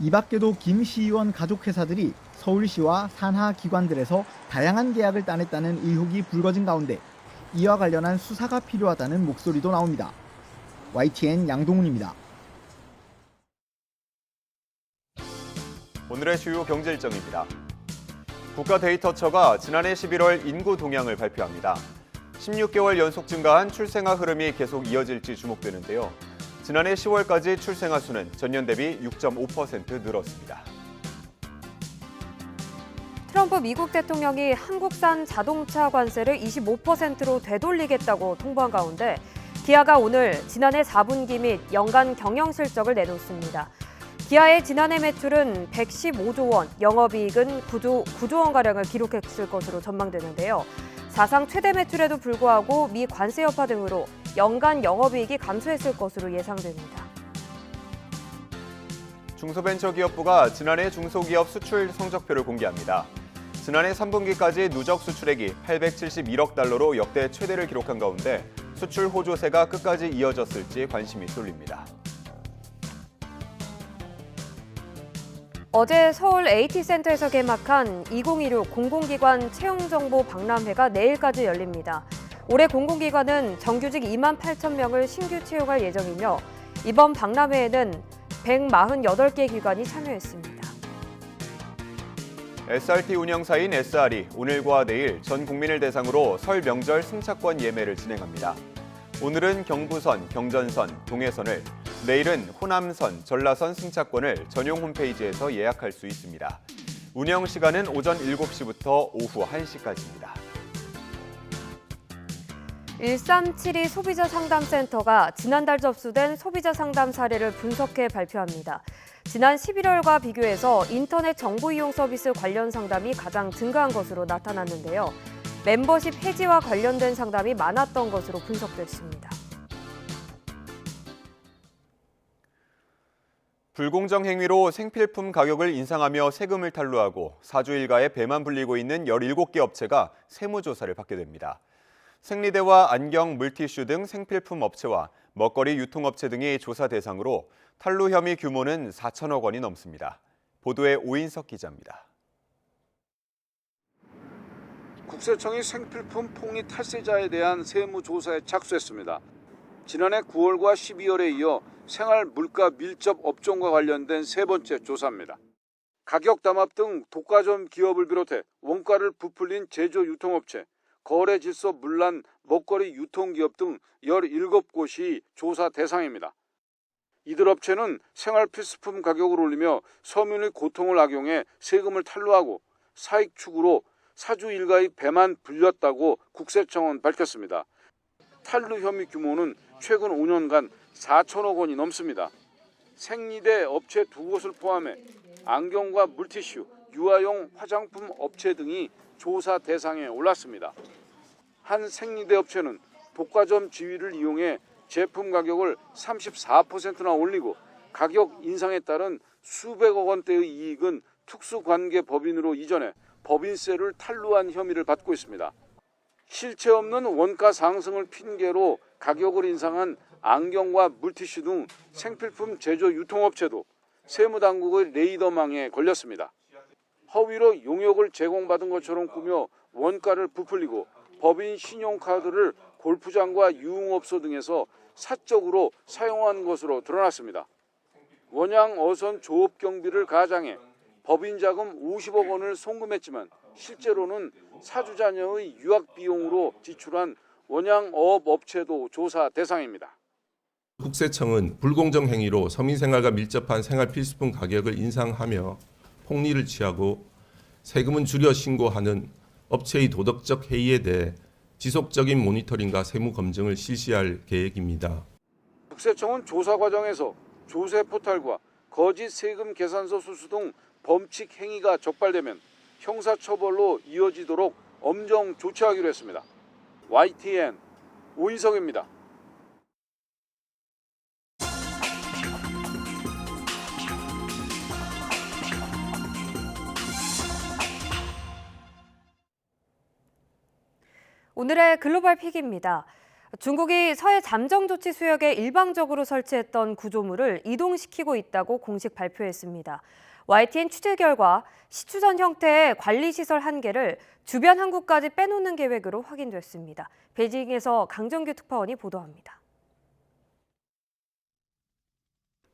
[SPEAKER 20] 이 밖에도 김 시의원 가족 회사들이 서울시와 산하 기관들에서 다양한 계약을 따냈다는 의혹이 불거진 가운데 이와 관련한 수사가 필요하다는 목소리도 나옵니다. YTN 양동훈입니다.
[SPEAKER 1] 오늘의 주요 경제 일정입니다. 국가데이터처가 지난해 11월 인구 동향을 발표합니다. 16개월 연속 증가한 출생아 흐름이 계속 이어질지 주목되는데요. 지난해 10월까지 출생아 수는 전년 대비 6.5% 늘었습니다.
[SPEAKER 2] 트럼프 미국 대통령이 한국산 자동차 관세를 25%로 되돌리겠다고 통보한 가운데 기아가 오늘 지난해 4분기 및 연간 경영 실적을 내놓습니다. 기아의 지난해 매출은 115조 원, 영업이익은 9조 원가량을 기록했을 것으로 전망되는데요. 사상 최대 매출에도 불구하고 미 관세 여파 등으로 연간 영업이익이 감소했을 것으로 예상됩니다.
[SPEAKER 1] 중소벤처기업부가 지난해 중소기업 수출 성적표를 공개합니다. 지난해 3분기까지 누적 수출액이 871억 달러로 역대 최대를 기록한 가운데 수출 호조세가 끝까지 이어졌을지 관심이 쏠립니다.
[SPEAKER 2] 어제 서울 AT센터에서 개막한 2016 공공기관 채용정보 박람회가 내일까지 열립니다. 올해 공공기관은 정규직 2만 8천 명을 신규 채용할 예정이며 이번 박람회에는 148개 기관이 참여했습니다.
[SPEAKER 1] SRT 운영사인 SR이 오늘과 내일 전 국민을 대상으로 설 명절 승차권 예매를 진행합니다. 오늘은 경부선, 경전선, 동해선을, 내일은 호남선, 전라선 승차권을 전용 홈페이지에서 예약할 수 있습니다. 운영 시간은 오전 7시부터 오후 1시까지입니다.
[SPEAKER 2] 1372 소비자 상담센터가 지난달 접수된 소비자 상담 사례를 분석해 발표합니다. 지난 11월과 비교해서 인터넷 정보 이용 서비스 관련 상담이 가장 증가한 것으로 나타났는데요. 멤버십 해지와 관련된 상담이 많았던 것으로 분석됐습니다.
[SPEAKER 1] 불공정 행위로 생필품 가격을 인상하며 세금을 탈루하고 사주 일가에 배만 불리고 있는 17개 업체가 세무조사를 받게 됩니다. 생리대와 안경, 물티슈 등 생필품 업체와 먹거리 유통업체 등이 조사 대상으로 탈루 혐의 규모는 4천억 원이 넘습니다. 보도에 오인석 기자입니다.
[SPEAKER 22] 국세청이 생필품 폭리 탈세자에 대한 세무조사에 착수했습니다. 지난해 9월과 12월에 이어 생활 물가 밀접 업종과 관련된 세 번째 조사입니다. 가격 담합 등 독과점 기업을 비롯해 원가를 부풀린 제조 유통업체, 거래 질서 문란 먹거리 유통기업 등 17곳이 조사 대상입니다. 이들 업체는 생활 필수품 가격을 올리며 서민의 고통을 악용해 세금을 탈루하고 사익 추구로 사주 일가의 배만 불렸다고 국세청은 밝혔습니다. 탈루 혐의 규모는 최근 5년간 4천억 원이 넘습니다. 생리대 업체 2곳을 포함해 안경과 물티슈, 유아용 화장품 업체 등이 조사 대상에 올랐습니다. 한 생리대 업체는 독과점 지위를 이용해 제품 가격을 34%나 올리고 가격 인상에 따른 수백억 원대의 이익은 특수관계법인으로 이전해 법인세를 탈루한 혐의를 받고 있습니다. 실체 없는 원가 상승을 핑계로 가격을 인상한 안경과 물티슈 등 생필품 제조 유통업체도 세무당국의 레이더망에 걸렸습니다. 허위로 용역을 제공받은 것처럼 꾸며 원가를 부풀리고 법인 신용카드를 골프장과 유흥업소 등에서 사적으로 사용한 것으로 드러났습니다. 원양 어선 조업 경비를 가장해 법인 자금 50억 원을 송금했지만 실제로는 사주 자녀의 유학 비용으로 지출한 원양 어업업체도 조사 대상입니다.
[SPEAKER 4] 국세청은 불공정 행위로 서민생활과 밀접한 생활필수품 가격을 인상하며 폭리를 취하고 세금은 줄여 신고하는 업체의 도덕적 해이에 대해 지속적인 모니터링과 세무 검증을 실시할 계획입니다.
[SPEAKER 22] 국세청은 조사 과정에서 조세 포탈과 거짓 세금 계산서 수수 등 범칙 행위가 적발되면 형사처벌로 이어지도록 엄정 조치하기로 했습니다. YTN 오인성입니다.
[SPEAKER 2] 오늘의 글로벌 픽입니다. 중국이 서해 잠정조치 수역에 일방적으로 설치했던 구조물을 이동시키고 있다고 공식 발표했습니다. YTN 취재 결과 시추전 형태의 관리시설 한 개를 주변 항구까지 빼놓는 계획으로 확인됐습니다. 베이징에서 강정규 특파원이 보도합니다.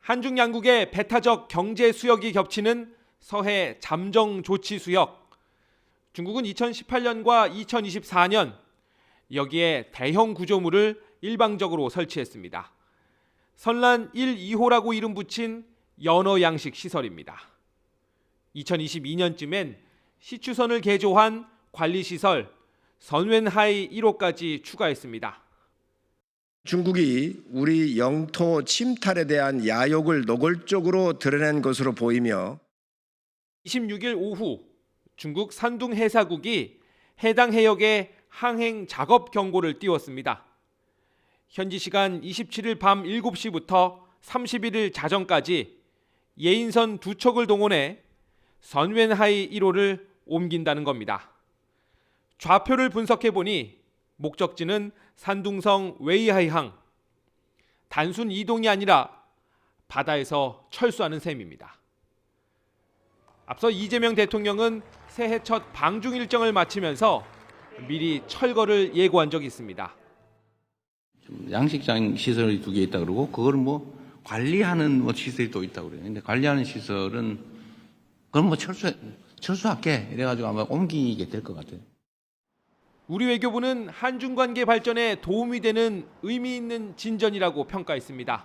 [SPEAKER 6] 한중 양국의 배타적 경제 수역이 겹치는 서해 잠정조치 수역. 중국은 2018년과 2024년 여기에 대형 구조물을 일방적으로 설치했습니다. 선란 1, 2호라고 이름 붙인 연어 양식 시설입니다. 2022년쯤엔 시추선을 개조한 관리시설 선웬하이 1호까지 추가했습니다.
[SPEAKER 23] 중국이 우리 영토 침탈에 대한 야욕을 노골적으로 드러낸 것으로 보이며
[SPEAKER 6] 26일 오후 중국 산둥 해사국이 해당 해역에 항행 작업 경고를 띄웠습니다. 현지 시간 27일 밤 7시부터 31일 자정까지 예인선 2척을 동원해 선웬하이 1호를 옮긴다는 겁니다. 좌표를 분석해보니 목적지는 산둥성 웨이하이항. 단순 이동이 아니라 바다에서 철수하는 셈입니다. 앞서 이재명 대통령은 새해 첫 방중 일정을 마치면서 미리 철거를 예고한 적이 있습니다.
[SPEAKER 14] 양식장 시설이 2개 있다 그러고 그걸 관리하는 시설이 또 있다고 그래요. 근데 관리하는 시설은 그럼 철수할게 이래가지고 아마 옮기게 될 것 같아요.
[SPEAKER 6] 우리 외교부는 한중 관계 발전에 도움이 되는 의미 있는 진전이라고 평가했습니다.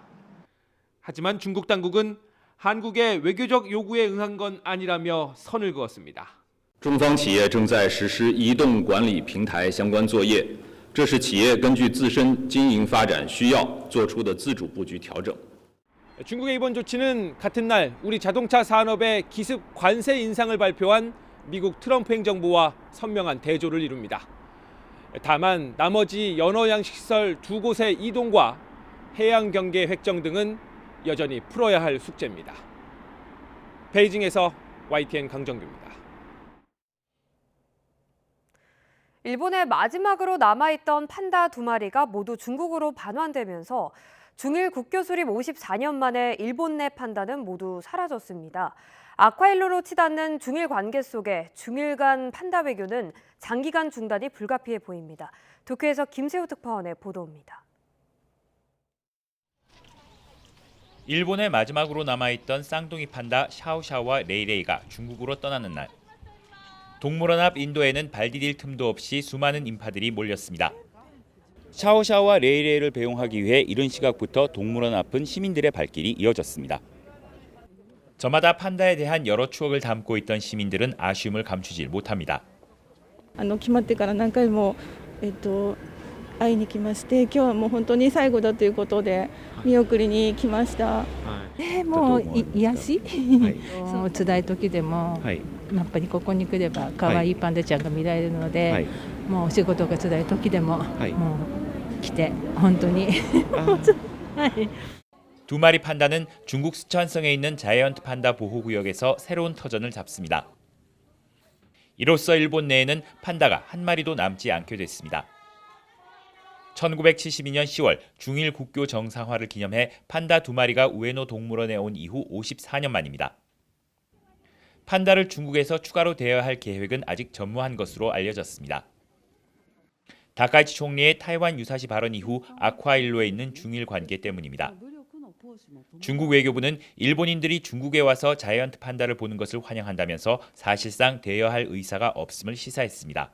[SPEAKER 6] 하지만 중국 당국은 한국의 외교적 요구에 응한 건 아니라며 선을 그었습니다.
[SPEAKER 24] 中方企业正在实施移动管理平台相关作业，这是企业根据自身经营发展需要做出的自主布局调整。
[SPEAKER 6] 중국의 이번 조치는 같은 날 우리 자동차 산업의 기습 관세 인상을 발표한 미국 트럼프 행정부와 선명한 대조를 이룹니다. 다만 나머지 연어 양식시설 2곳의 이동과 해양 경계 획정 등은 여전히 풀어야 할 숙제입니다. 베이징에서 YTN 강정규입니다.
[SPEAKER 2] 일본에 마지막으로 남아있던 판다 2마리가 모두 중국으로 반환되면서 중일 국교 수립 54년 만에 일본 내 판다는 모두 사라졌습니다. 아쿠아일로로 치닫는 중일 관계 속에 중일 간 판다 외교는 장기간 중단이 불가피해 보입니다. 도쿄에서 김세호 특파원의 보도입니다.
[SPEAKER 25] 일본에 마지막으로 남아있던 쌍둥이 판다 샤오샤오와 레이레이가 중국으로 떠나는 날. 동물원 앞 인도에는 발 디딜 틈도 없이 수많은 인파들이 몰렸습니다. 샤오샤오와 레이레이를 배웅하기 위해 이른 시각부터 동물원 앞은 시민들의 발길이 이어졌습니다. 저마다 판다에 대한 여러 추억을 담고 있던 시민들은 아쉬움을 감추질 못합니다.
[SPEAKER 5] 決まってから何回も会いに来まして、今日はもう本当に最後だということで見送りに来ました。
[SPEAKER 7] もう癒し、辛い時でも、やっぱりここに来れば可愛いパンダちゃんが見られるので、もうお仕事が辛い時でも、もう来て本当に。
[SPEAKER 25] 두 마리 판다는 중국 스촨성에 있는 자이언트 판다 보호구역에서 새로운 터전을 잡습니다. 이로써 일본 내에는 판다가 한 마리도 남지 않게 됐습니다. 1972년 10월 중일 국교 정상화를 기념해 판다 2마리가 우에노 동물원에 온 이후 54년 만입니다. 판다를 중국에서 추가로 대여할 계획은 아직 전무한 것으로 알려졌습니다. 다카이치 총리의 타이완 유사시 발언 이후 악화일로에 있는 중일 관계 때문입니다. 중국 외교부는 일본인들이 중국에 와서 자이언트 판다를 보는 것을 환영한다면서 사실상 대여할 의사가 없음을 시사했습니다.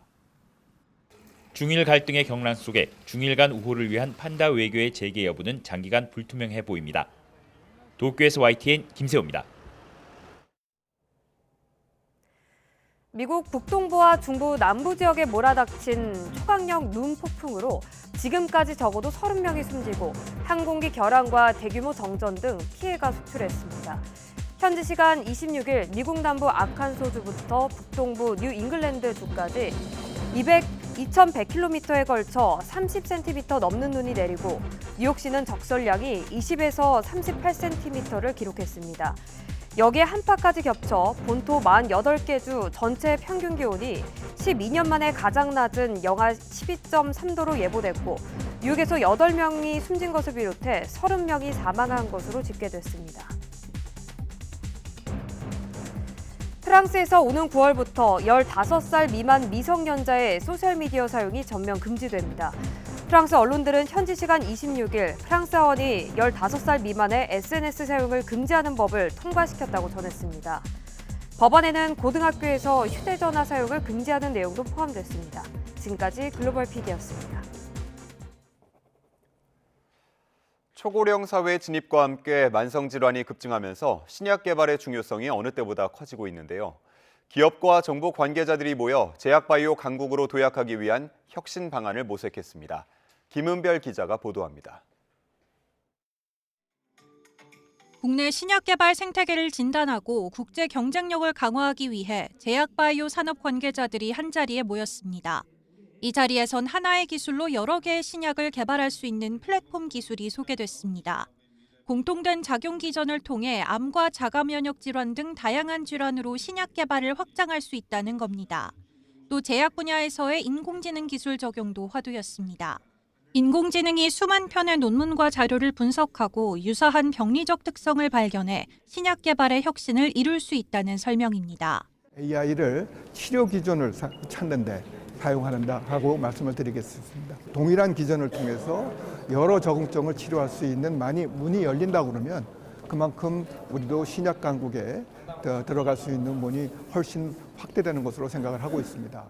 [SPEAKER 25] 중일 갈등의 경랑 속에 중일 간 우호를 위한 판다 외교의 재개 여부는 장기간 불투명해 보입니다. 도쿄에서 YTN 김세호입니다.
[SPEAKER 2] 미국 북동부와 중부 남부 지역에 몰아닥친 초강력 눈 폭풍으로 지금까지 적어도 30명이 숨지고 항공기 결항과 대규모 정전 등 피해가 속출했습니다. 현지 시간 26일 미국 남부 아칸소주부터 북동부 뉴 잉글랜드주까지 2,100km에 걸쳐 30cm 넘는 눈이 내리고 뉴욕시는 적설량이 20에서 38cm를 기록했습니다. 여기에 한파까지 겹쳐 본토 48개 주 전체 평균 기온이 12년 만에 가장 낮은 영하 12.3도로 예보됐고 뉴욕에서 8명이 숨진 것을 비롯해 30명이 사망한 것으로 집계됐습니다. 프랑스에서 오는 9월부터 15살 미만 미성년자의 소셜미디어 사용이 전면 금지됩니다. 프랑스 언론들은 현지 시간 26일 프랑스 하원이 15살 미만의 SNS 사용을 금지하는 법을 통과시켰다고 전했습니다. 법안에는 고등학교에서 휴대전화 사용을 금지하는 내용도 포함됐습니다. 지금까지 글로벌 PD였습니다.
[SPEAKER 1] 초고령 사회 진입과 함께 만성질환이 급증하면서 신약 개발의 중요성이 어느 때보다 커지고 있는데요. 기업과 정부 관계자들이 모여 제약바이오 강국으로 도약하기 위한 혁신 방안을 모색했습니다. 김은별 기자가 보도합니다.
[SPEAKER 9] 국내 신약 개발 생태계를 진단하고 국제 경쟁력을 강화하기 위해 제약바이오 산업 관계자들이 한자리에 모였습니다. 이 자리에선 하나의 기술로 여러 개의 신약을 개발할 수 있는 플랫폼 기술이 소개됐습니다. 공통된 작용 기전을 통해 암과 자가 면역 질환 등 다양한 질환으로 신약 개발을 확장할 수 있다는 겁니다. 또 제약 분야에서의 인공지능 기술 적용도 화두였습니다. 인공지능이 수만 편의 논문과 자료를 분석하고 유사한 병리적 특성을 발견해 신약 개발의 혁신을 이룰 수 있다는 설명입니다.
[SPEAKER 10] AI를 치료 기전을 찾는 데 사용한다고 말씀을 드리겠습니다. 동일한 기전을 통해서 여러 적응증을 치료할 수 있는 문이 열린다고 그러면 그만큼 우리도 신약 강국에 들어갈 수 있는 문이 훨씬 확대되는 것으로 생각을 하고 있습니다.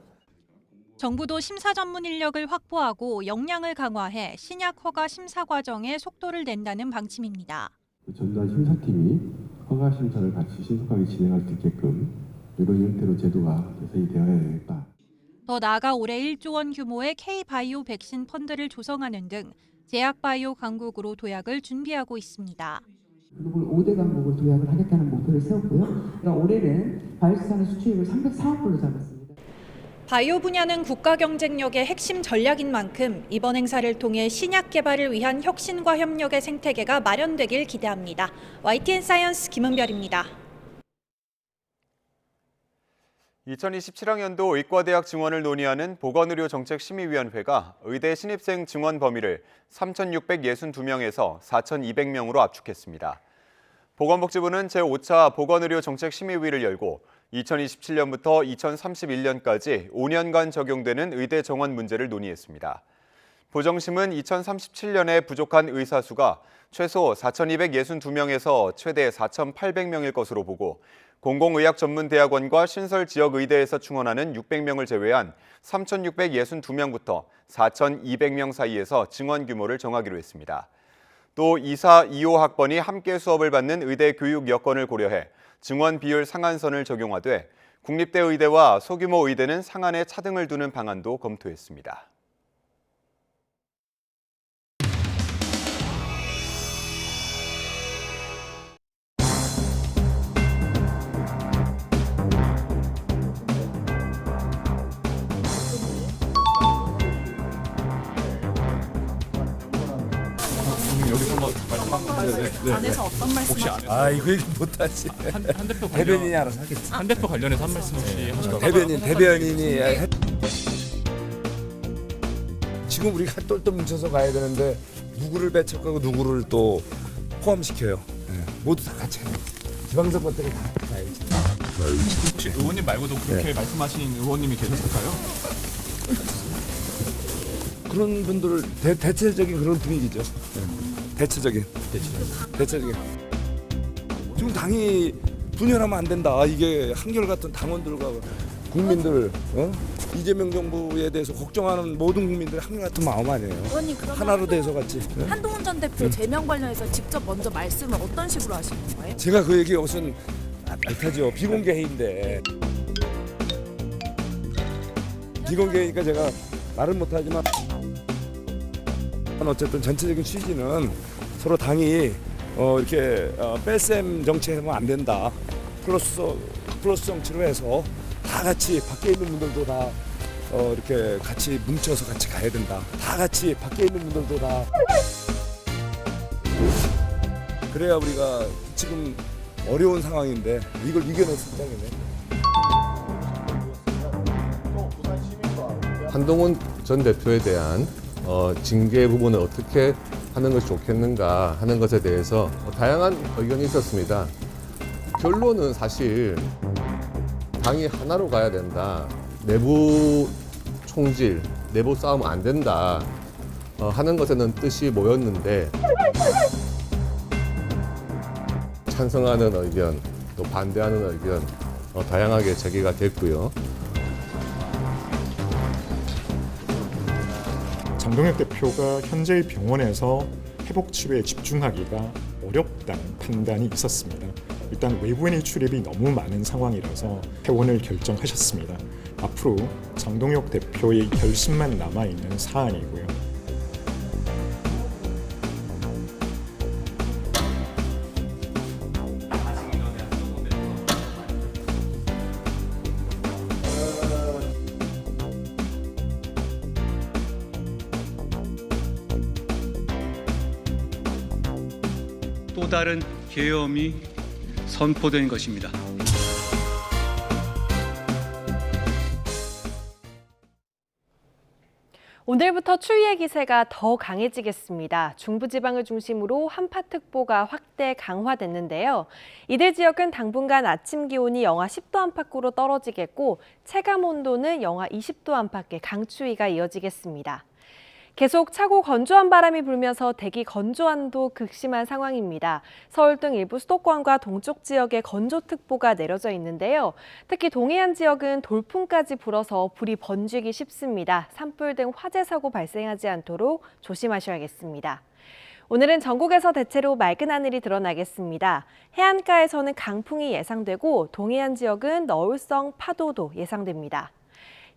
[SPEAKER 9] 정부도 심사 전문 인력을 확보하고 역량을 강화해 신약 허가 심사 과정에 속도를 낸다는 방침입니다.
[SPEAKER 12] 전담 심사팀이 허가 심사를 같이 신속하게 진행할 수 있게끔 이런 형태로 제도가 개선이 되어야 되겠다.
[SPEAKER 9] 더 나아가 올해 1조 원 규모의 K-바이오 백신 펀드를 조성하는 등 제약바이오 강국으로 도약을 준비하고 있습니다.
[SPEAKER 26] 글로벌 5대 강국을 도약을 하겠다는 목표를 세웠고요. 그러니까 올해는 바이오산업 수출입을 304억 불로 잡았습니다.
[SPEAKER 9] 바이오 분야는 국가 경쟁력의 핵심 전략인 만큼 이번 행사를 통해 신약 개발을 위한 혁신과 협력의 생태계가 마련되길 기대합니다. YTN 사이언스 김은별입니다.
[SPEAKER 1] 2027학년도 의과대학 증원을 논의하는 보건의료정책심의위원회가 의대 신입생 증원 범위를 3,662명에서 4,200명으로 압축했습니다. 보건복지부는 제5차 보건의료정책심의위를 열고 2027년부터 2031년까지 5년간 적용되는 의대 정원 문제를 논의했습니다. 보정심은 2037년에 부족한 의사 수가 최소 4,262명에서 최대 4,800명일 것으로 보고 공공의학전문대학원과 신설지역의대에서 충원하는 600명을 제외한 3,662명부터 4,200명 사이에서 증원 규모를 정하기로 했습니다. 또 2사, 2호 학번이 함께 수업을 받는 의대 교육 여건을 고려해 증원 비율 상한선을 적용하되 국립대 의대와 소규모 의대는 상한에 차등을 두는 방안도 검토했습니다.
[SPEAKER 11] 여기서 뭐 안에서 어떤 말씀하시죠?
[SPEAKER 13] 아 이거 얘기 못하지.
[SPEAKER 11] 한 대표
[SPEAKER 13] 대변인이 알아서 하겠지.
[SPEAKER 11] 한 대표 관련해서 한 말씀 혹시 하실까요?
[SPEAKER 13] 대변인이 지금 우리가 똘똘 뭉쳐서 가야 되는데 누구를 배척하고 누구를 또 포함시켜요. 모두 다 같이 가요. 지방선거들이 다 가야지.
[SPEAKER 11] 혹시 의원님 말고도 그렇게 말씀하신 의원님이 계셨을까요?
[SPEAKER 13] 그런 분들을 대체적인 그런 분위기죠. 대체적인. 지금 당이 분열하면 안 된다. 이게 한결같은 당원들과 국민들, 이재명 정부에 대해서 걱정하는 모든 국민들 한결같은 마음 아니에요.
[SPEAKER 15] 의원님 그러면
[SPEAKER 13] 하나로 돼서 같이.
[SPEAKER 15] 한동훈 전 대표 제명 관련해서 직접 먼저 말씀을 어떤 식으로 하시는 거예요?
[SPEAKER 13] 제가 그 얘기 무슨 못하죠. 비공개 회의인데. 비공개니까 제가 말은 못하지만 어쨌든 전체적인 취지는 서로 당이 이렇게 뺄셈 정치하면 안 된다. 플러스 정치로 해서 다 같이 밖에 있는 분들도 다 이렇게 같이 뭉쳐서 같이 가야 된다. 다 같이 밖에 있는 분들도 다 그래야 우리가 지금 어려운 상황인데 이걸 이겨낼 수 있다겠네.
[SPEAKER 4] 한동훈 전 대표에 대한 징계 부분을 어떻게 하는 것이 좋겠는가 하는 것에 대해서 다양한 의견이 있었습니다. 결론은 사실 당이 하나로 가야 된다. 내부 총질, 내부 싸움 안 된다 하는 것에는 뜻이 모였는데 찬성하는 의견, 또 반대하는 의견 다양하게 제기가 됐고요.
[SPEAKER 16] 장동혁 대표가 현재의 병원에서 회복 치료에 집중하기가 어렵다는 판단이 있었습니다. 일단 외부인의 출입이 너무 많은 상황이라서 퇴원을 결정하셨습니다. 앞으로 장동혁 대표의 결심만 남아있는 사안이고요.
[SPEAKER 18] 또 다른 계엄이 선포된 것입니다.
[SPEAKER 19] 오늘부터 추위의 기세가 더 강해지겠습니다. 중부지방을 중심으로 한파특보가 확대 강화됐는데요. 이들 지역은 당분간 아침 기온이 영하 10도 안팎으로 떨어지겠고 체감온도는 영하 20도 안팎의 강추위가 이어지겠습니다. 계속 차고 건조한 바람이 불면서 대기 건조함도 극심한 상황입니다. 서울 등 일부 수도권과 동쪽 지역에 건조특보가 내려져 있는데요. 특히 동해안 지역은 돌풍까지 불어서 불이 번지기 쉽습니다. 산불 등 화재 사고 발생하지 않도록 조심하셔야겠습니다. 오늘은 전국에서 대체로 맑은 하늘이 드러나겠습니다. 해안가에서는 강풍이 예상되고 동해안 지역은 너울성 파도도 예상됩니다.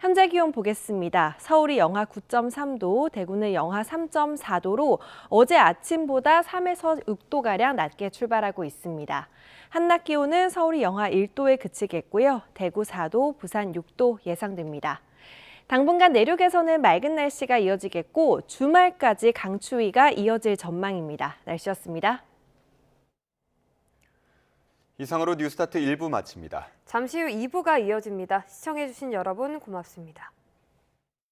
[SPEAKER 19] 현재 기온 보겠습니다. 서울이 영하 9.3도, 대구는 영하 3.4도로 어제 아침보다 3에서 6도가량 낮게 출발하고 있습니다. 한낮 기온은 서울이 영하 1도에 그치겠고요. 대구 4도, 부산 6도 예상됩니다. 당분간 내륙에서는 맑은 날씨가 이어지겠고 주말까지 강추위가 이어질 전망입니다. 날씨였습니다.
[SPEAKER 1] 이상으로 뉴스타트 1부 마칩니다.
[SPEAKER 2] 잠시 후 2부가 이어집니다. 시청해주신 여러분 고맙습니다.